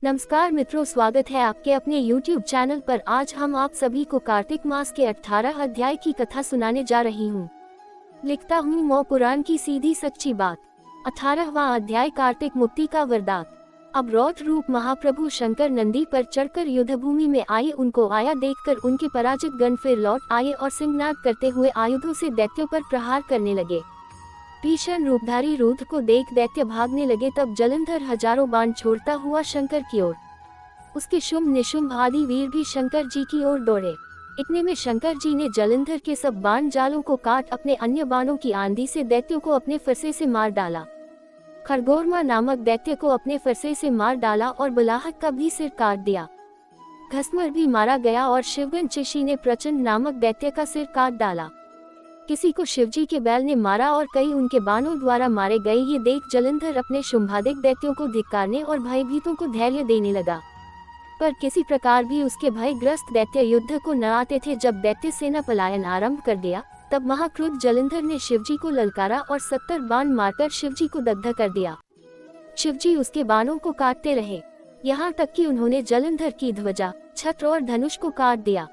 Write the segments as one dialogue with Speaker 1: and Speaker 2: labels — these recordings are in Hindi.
Speaker 1: नमस्कार मित्रों, स्वागत है आपके अपने YouTube चैनल पर। आज हम आप सभी को कार्तिक मास के 18 अध्याय की कथा सुनाने जा रही हूँ। लिखता हूँ मौ पुराण की सीधी सच्ची बात। 18वां अध्याय, कार्तिक मुक्ति का वरदान। अब रौद्र रूप महाप्रभु शंकर नंदी पर चढ़कर युद्धभूमि में आए। उनको आया देखकर उनके पराजित गण फिर लौट आए और सिंहनाद करते हुए आयुधों से दैत्यों पर प्रहार करने लगे। भीषण रूपधारी रुद्र को देख दैत्य भागने लगे। तब जलंधर हजारों बाण छोड़ता हुआ शंकर की ओर, उसके शुंभ निशुंभ आदि वीर भी शंकर जी की ओर दौड़े। इतने में शंकर जी ने जलंधर के सब बाण जालों को काट अपने अन्य बाणों की आंधी से दैत्यों को अपने फरसे से मार डाला। खरगोरमा नामक दैत्य को अपने फरसे से मार डाला और बलाहक का भी सिर काट दिया। घसमर भी मारा गया और शिवगन चिशी ने प्रचंड नामक दैत्य का सिर काट डाला। किसी को शिवजी के बैल ने मारा और कई उनके बाणों द्वारा मारे गए। ये देख जलंधर अपने शुंभादिक दैत्यों को धिक्कारने और भयभीतों को धैर्य देने लगा, पर किसी प्रकार भी उसके भयग्रस्त दैत्य युद्ध को न आते थे। जब दैत्य सेना पलायन आरंभ कर दिया, तब महाक्रुद्ध जलंधर ने शिवजी को ललकारा और 70 बाण मारकर शिवजी को दग्ध कर दिया। शिवजी उसके बाणों को काटते रहे, यहाँ तक कि उन्होंने जलंधर की ध्वजा, छत्र और धनुष को काट दिया।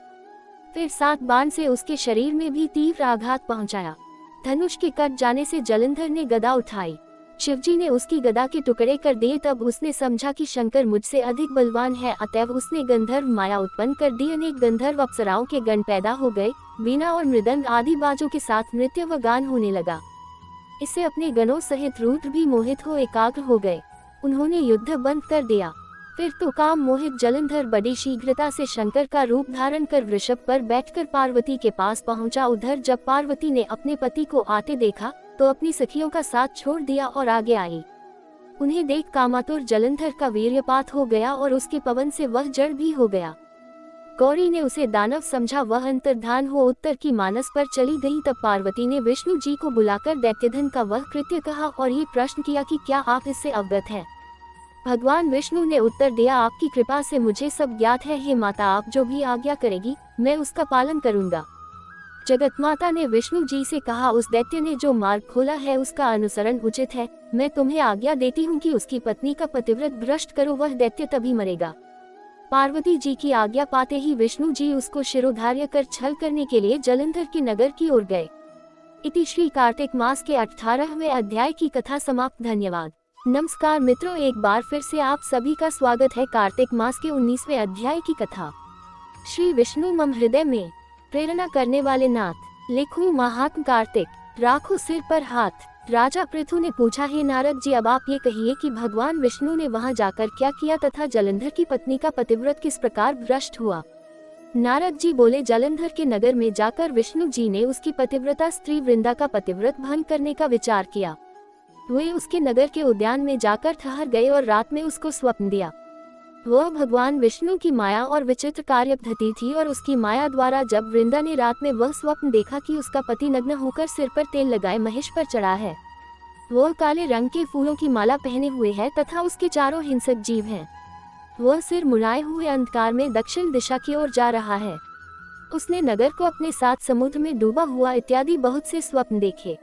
Speaker 1: फिर 7 बाण से उसके शरीर में भी तीव्र आघात पहुंचाया। धनुष के कट जाने से जलंधर ने गदा उठाई। शिवजी ने उसकी गदा के टुकड़े कर दिए। तब उसने समझा कि शंकर मुझसे अधिक बलवान है, अतएव उसने गंधर्व माया उत्पन्न कर दी। अनेक गंधर्व अप्सराओं के गण पैदा हो गए। वीणा और मृदंग आदि बाजों के साथ नृत्य व गान होने लगा। इससे अपने गणों सहित रुद्र भी मोहित हो एकाग्र हो गए। उन्होंने युद्ध बंद कर दिया। फिर तो काम मोहित जलंधर बड़ी शीघ्रता से शंकर का रूप धारण कर वृषभ पर बैठकर पार्वती के पास पहुंचा। उधर जब पार्वती ने अपने पति को आते देखा तो अपनी सखियों का साथ छोड़ दिया और आगे आई। उन्हें देख कामातुर जलंधर का वीर्यपात हो गया और उसके पवन से वह जड़ भी हो गया। गौरी ने उसे दानव समझा, वह अंतर्धान हो उत्तर की मानस पर चली गई। तब पार्वती ने विष्णु जी को बुलाकर दैत्यधन का वह कृत्य कहा और ये प्रश्न किया कि क्या आप इससे अवगत हैं। भगवान विष्णु ने उत्तर दिया, आपकी कृपा से मुझे सब ज्ञात है। हे माता, आप जो भी आज्ञा करेगी मैं उसका पालन करूंगा। जगत माता ने विष्णु जी से कहा, उस दैत्य ने जो मार्ग खोला है उसका अनुसरण उचित है। मैं तुम्हें आज्ञा देती हूँ कि उसकी पत्नी का पतिव्रत भ्रष्ट करो, वह दैत्य तभी मरेगा। पार्वती जी की आज्ञा पाते ही विष्णु जी उसको शिरोधार्य कर छल करने के लिए जलंधर के नगर की ओर गए। इति श्री कार्तिक मास के 18वें अध्याय की कथा समाप्त। धन्यवाद। नमस्कार मित्रों, एक बार फिर से आप सभी का स्वागत है कार्तिक मास के 19वें अध्याय की कथा। श्री विष्णु मम हृदय में प्रेरणा करने वाले नाथ, लिखूं महात्म कार्तिक, राखो सिर पर हाथ। राजा पृथु ने पूछा, हे नारद जी, अब आप ये कहिए कि भगवान विष्णु ने वहां जाकर क्या किया तथा जलंधर की पत्नी का पतिव्रत किस प्रकार भ्रष्ट हुआ। नारद जी बोले, जलंधर के नगर में जाकर विष्णु जी ने उसकी पतिव्रता स्त्री वृंदा का पतिव्रत भंग करने का विचार किया। वे उसके नगर के उद्यान में जाकर ठहर गए और रात में उसको स्वप्न दिया। वह भगवान विष्णु की माया और विचित्र कार्यपद्धति थी और उसकी माया द्वारा जब वृंदा ने रात में वह स्वप्न देखा कि उसका पति नग्न होकर सिर पर तेल लगाए महेश पर चढ़ा है, वह काले रंग के फूलों की माला पहने हुए है तथा उसके चारों हिंसक जीव हैं, वह सिर मुड़ाए हुए अंधकार में दक्षिण दिशा की ओर जा रहा है, उसने नगर को अपने साथ समुद्र में डूबा हुआ इत्यादि बहुत से स्वप्न देखे।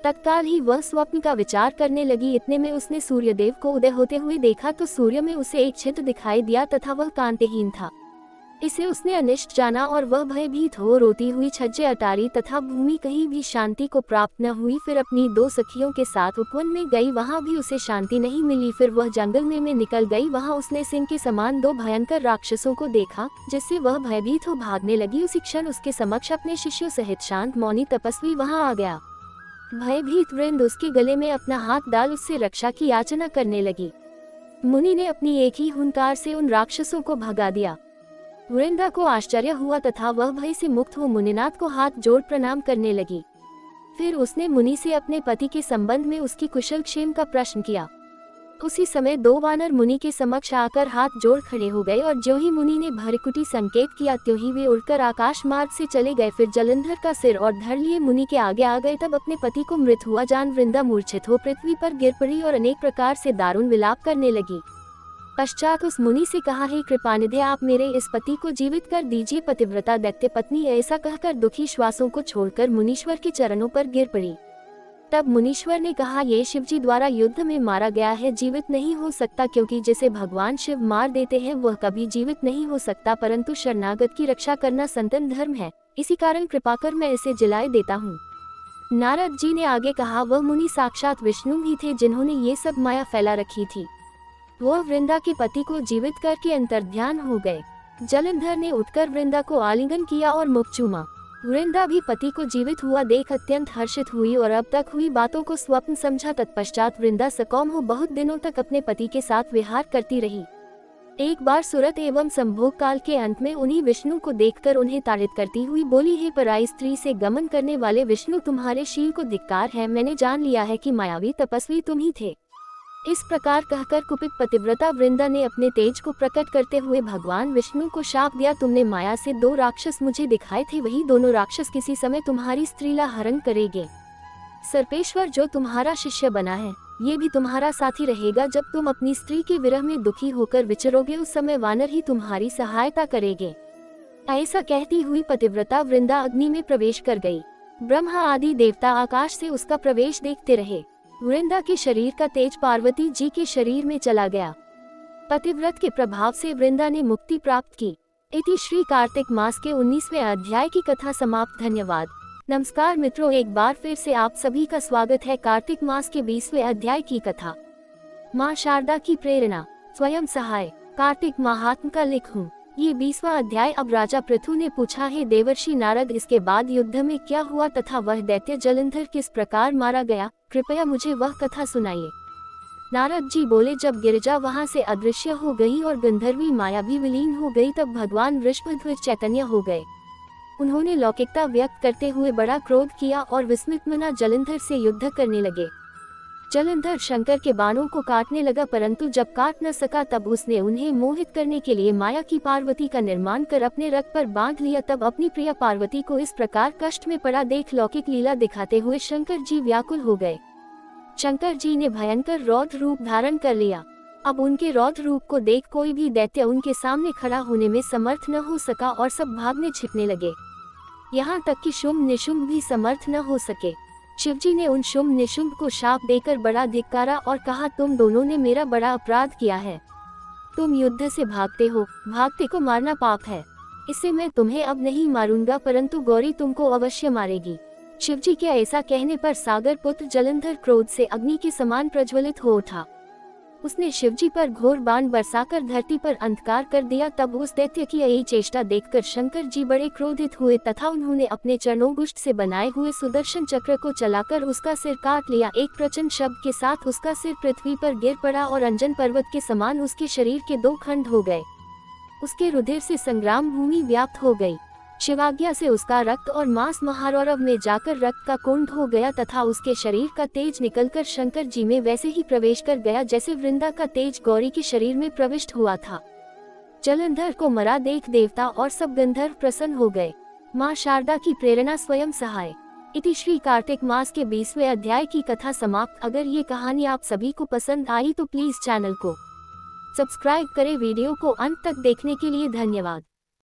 Speaker 1: तत्काल ही वह स्वप्न का विचार करने लगी। इतने में उसने सूर्यदेव को उदय होते हुए देखा तो सूर्य में उसे एक छिद्र दिखाई दिया तथा वह कांतिहीन था। इसे उसने अनिष्ट जाना और वह भयभीत हो रोती हुई छज्जे अटारी तथा भूमि कहीं भी शांति को प्राप्त न हुई। फिर अपनी 2 सखियों के साथ उपवन में गई, वहां भी उसे शांति नहीं मिली। फिर वह जंगल में निकल गई, वहां उसने सिंह के समान 2 भयंकर राक्षसों को देखा, जिससे वह भयभीत हो भागने लगी। उसी क्षण उसके समक्ष अपने शिष्यों सहित शांत मौनी तपस्वी वहां आ गया। भयभीत वृंद उसके गले में अपना हाथ डाल उससे रक्षा की याचना करने लगी। मुनि ने अपनी एक ही हुंकार से उन राक्षसों को भगा दिया। वृंदा को आश्चर्य हुआ तथा वह भय से मुक्त हो मुनिनाथ को हाथ जोड़ प्रणाम करने लगी। फिर उसने मुनि से अपने पति के संबंध में उसकी कुशल क्षेम का प्रश्न किया। उसी समय 2 वानर मुनि के समक्ष आकर हाथ जोड़ खड़े हो गए और ज्यों ही मुनि ने भरकुटी संकेत किया त्यों ही वे उड़कर आकाश मार्ग से चले गए। फिर जलंधर का सिर और धड़ लिए मुनि के आगे आ गए। तब अपने पति को मृत हुआ जान वृंदा मूर्छित हो पृथ्वी पर गिर पड़ी और अनेक प्रकार से दारुण विलाप करने लगी। पश्चात उस मुनि से कहा, हे कृपानिधे, आप मेरे इस पति को जीवित कर दीजिए। पतिव्रता दैत्य पत्नी ऐसा कहकर दुखी श्वासों को छोड़कर मुनीश्वर के चरणों पर गिर पड़ी। तब मुनीश्वर ने कहा, ये शिवजी द्वारा युद्ध में मारा गया है, जीवित नहीं हो सकता, क्योंकि जिसे भगवान शिव मार देते हैं वह कभी जीवित नहीं हो सकता, परंतु शरणागत की रक्षा करना सनातन धर्म है, इसी कारण कृपा कर मैं इसे जलाए देता हूँ। नारद जी ने आगे कहा, वह मुनि साक्षात विष्णु ही थे जिन्होंने ये सब माया फैला रखी थी। वह वृंदा के पति को जीवित करके अंतर्ध्यान हो गए। जलंधर ने उठकर वृंदा को आलिंगन किया और मुख चूमा। वृंदा भी पति को जीवित हुआ देख अत्यंत हर्षित हुई और अब तक हुई बातों को स्वप्न समझा। तत्पश्चात वृंदा सकौम हो बहुत दिनों तक अपने पति के साथ विहार करती रही। एक बार सुरत एवं संभोग काल के अंत में उन्हीं विष्णु को देखकर उन्हें ताड़ित करती हुई बोली, हे पराई स्त्री से गमन करने वाले विष्णु, तुम्हारे शील को धिक्कार है, मैंने जान लिया है कि मायावी तपस्वी तुम ही थे। इस प्रकार कहकर कुपित पतिव्रता वृंदा ने अपने तेज को प्रकट करते हुए भगवान विष्णु को शाप दिया, तुमने माया से 2 राक्षस मुझे दिखाए थे, वही दोनों राक्षस किसी समय तुम्हारी स्त्रीला हरण करेंगे। सर्पेश्वर जो तुम्हारा शिष्य बना है, ये भी तुम्हारा साथी रहेगा। जब तुम अपनी स्त्री के विरह में दुखी होकर विचरोगे, उस समय वानर ही तुम्हारी सहायता करेंगे। ऐसा कहती हुई पतिव्रता वृंदा अग्नि में प्रवेश कर गई। ब्रह्मा आदि देवता आकाश से उसका प्रवेश देखते रहे। वृंदा के शरीर का तेज पार्वती जी के शरीर में चला गया। पतिव्रत के प्रभाव से वृंदा ने मुक्ति प्राप्त की। इति श्री कार्तिक मास के 19वें अध्याय की कथा समाप्त। धन्यवाद। नमस्कार मित्रों, एक बार फिर से आप सभी का स्वागत है कार्तिक मास के 20वें अध्याय की कथा। माँ शारदा की प्रेरणा। स्वयं सहाय। कार्तिक महात्म का लिखूं। ये 20वां अध्याय। अब राजा पृथु ने पूछा, है देवर्षि नारद, इसके बाद युद्ध में क्या हुआ तथा वह दैत्य जलंधर किस प्रकार मारा गया, कृपया मुझे वह कथा सुनाइए। नारद जी बोले, जब गिरिजा वहां से अदृश्य हो गई और गंधर्वी माया भी विलीन हो गई, तब भगवान वृषभध्वज चैतन्य हो गए। उन्होंने लौकिकता व्यक्त करते हुए बड़ा क्रोध किया और विस्मित मना जलंधर से युद्ध करने लगे। जलंधर शंकर के बाणों को काटने लगा, परंतु जब काट न सका तब उसने उन्हें मोहित करने के लिए माया की पार्वती का निर्माण कर अपने रथ पर बांध लिया। तब अपनी प्रिय पार्वती को इस प्रकार कष्ट में पड़ा देख लौकिक लीला दिखाते हुए शंकर जी व्याकुल हो गए। शंकर जी ने भयंकर रौद्र रूप धारण कर लिया। अब उनके रौद्र रूप को देख कोई भी दैत्य उनके सामने खड़ा होने में समर्थ न हो सका और सब भागने छिपने लगे। यहाँ तक कि शुंभ निशुंभ भी समर्थ न हो सके। शिवजी ने उन शुंभ निशुंभ को शाप देकर बड़ा धिक्कारा और कहा, तुम दोनों ने मेरा बड़ा अपराध किया है। तुम युद्ध से भागते हो, भागते को मारना पाप है। इससे मैं तुम्हें अब नहीं मारूंगा, परंतु गौरी तुमको अवश्य मारेगी। शिवजी के ऐसा कहने पर सागर पुत्र जलंधर क्रोध से अग्नि के समान प्रज्वलित हो उठा। उसने शिवजी पर घोर बाण बरसाकर धरती पर अंधकार कर दिया। तब उस दैत्य की यही चेष्टा देखकर शंकर जी बड़े क्रोधित हुए तथा उन्होंने अपने चरणों गुष्ठ से बनाए हुए सुदर्शन चक्र को चलाकर उसका सिर काट लिया। एक प्रचंड शब्द के साथ उसका सिर पृथ्वी पर गिर पड़ा और अंजन पर्वत के समान उसके शरीर के 2 खंड हो गए। उसके रुधिर से संग्राम भूमि व्याप्त हो गई। शिवाज्ञा से उसका रक्त और मांस महारौरव में जाकर रक्त का कुंड हो गया तथा उसके शरीर का तेज निकलकर शंकर जी में वैसे ही प्रवेश कर गया जैसे वृंदा का तेज गौरी के शरीर में प्रविष्ट हुआ था। जलंधर को मरा देख देवता और सब गंधर्व प्रसन्न हो गए। माँ शारदा की प्रेरणा। स्वयं सहाय। इति श्री कार्तिक मास के 20वें अध्याय की कथा समाप्त। अगर ये कहानी आप सभी को पसंद आई तो प्लीज चैनल को सब्सक्राइब करें। वीडियो को अंत तक देखने के लिए धन्यवाद।